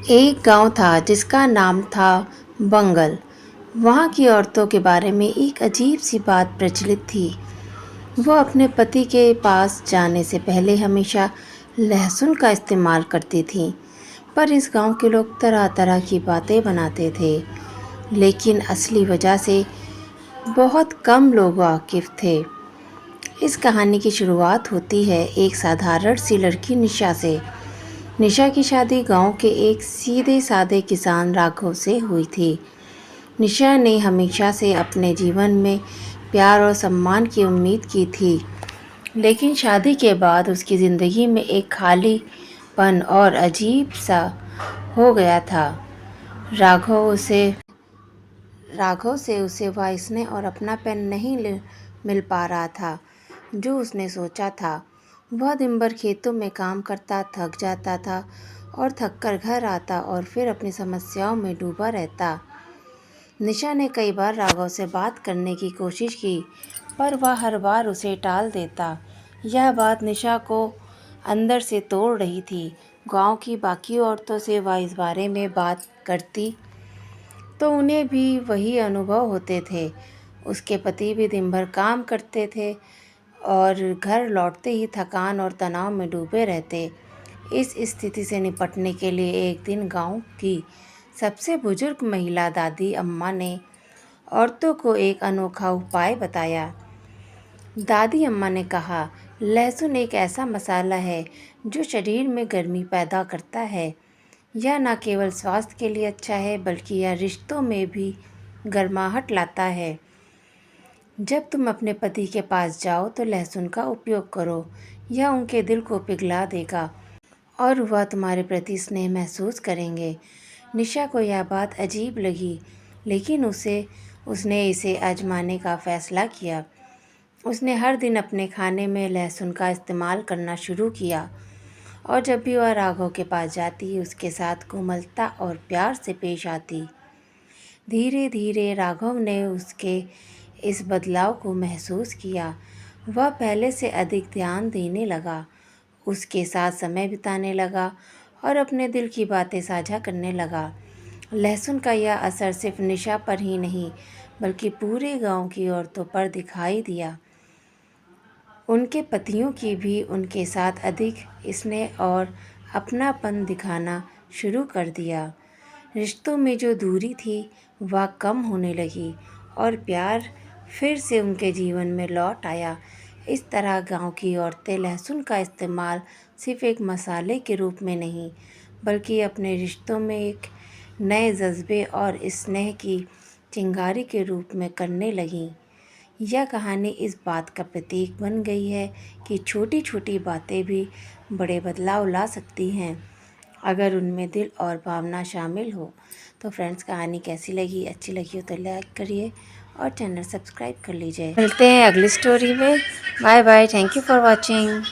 एक गांव था जिसका नाम था बंगल। वहाँ की औरतों के बारे में एक अजीब सी बात प्रचलित थी। वो अपने पति के पास जाने से पहले हमेशा लहसुन का इस्तेमाल करती थीं। पर इस गांव के लोग तरह तरह की बातें बनाते थे, लेकिन असली वजह से बहुत कम लोग वाकिफ थे। इस कहानी की शुरुआत होती है एक साधारण सी लड़की निशा से। निशा की शादी गांव के एक सीधे साधे किसान राघव से हुई थी। निशा ने हमेशा से अपने जीवन में प्यार और सम्मान की उम्मीद की थी, लेकिन शादी के बाद उसकी ज़िंदगी में एक खालीपन और अजीब सा हो गया था। राघव उसे राघव से उसे वह स्नेह और अपनापन नहीं मिल पा रहा था जो उसने सोचा था। वह दिन भर खेतों में काम करता, थक जाता था और थक कर घर आता और फिर अपनी समस्याओं में डूबा रहता। निशा ने कई बार राघव से बात करने की कोशिश की, पर वह हर बार उसे टाल देता। यह बात निशा को अंदर से तोड़ रही थी। गांव की बाकी औरतों से वह इस बारे में बात करती तो उन्हें भी वही अनुभव होते थे। उसके पति भी दिन भर काम करते थे और घर लौटते ही थकान और तनाव में डूबे रहते। इस स्थिति से निपटने के लिए एक दिन गांव की सबसे बुजुर्ग महिला दादी अम्मा ने औरतों को एक अनोखा उपाय बताया। दादी अम्मा ने कहा, लहसुन एक ऐसा मसाला है जो शरीर में गर्मी पैदा करता है। यह न केवल स्वास्थ्य के लिए अच्छा है, बल्कि यह रिश्तों में भी गर्माहट लाता है। जब तुम अपने पति के पास जाओ तो लहसुन का उपयोग करो। यह उनके दिल को पिघला देगा और वह तुम्हारे प्रति स्नेह महसूस करेंगे। निशा को यह बात अजीब लगी, लेकिन उसने इसे आजमाने का फैसला किया। उसने हर दिन अपने खाने में लहसुन का इस्तेमाल करना शुरू किया और जब भी वह राघव के पास जाती, उसके साथ कोमलता और प्यार से पेश आती। धीरे धीरे राघव ने उसके इस बदलाव को महसूस किया। वह पहले से अधिक ध्यान देने लगा, उसके साथ समय बिताने लगा और अपने दिल की बातें साझा करने लगा। लहसुन का यह असर सिर्फ निशा पर ही नहीं, बल्कि पूरे गांव की औरतों पर दिखाई दिया। उनके पतियों की भी उनके साथ अधिक स्नेह और अपनापन दिखाना शुरू कर दिया। रिश्तों में जो दूरी थी वह कम होने लगी और प्यार फिर से उनके जीवन में लौट आया। इस तरह गांव की औरतें लहसुन का इस्तेमाल सिर्फ एक मसाले के रूप में नहीं, बल्कि अपने रिश्तों में एक नए जज्बे और स्नेह की चिंगारी के रूप में करने लगीं। यह कहानी इस बात का प्रतीक बन गई है कि छोटी छोटी बातें भी बड़े बदलाव ला सकती हैं, अगर उनमें दिल और भावना शामिल हो। तो फ्रेंड्स, कहानी कैसी लगी? अच्छी लगी हो तो लाइक करिए और चैनल सब्सक्राइब कर लीजिए। मिलते हैं अगली स्टोरी में। Bye bye. Thank you for watching.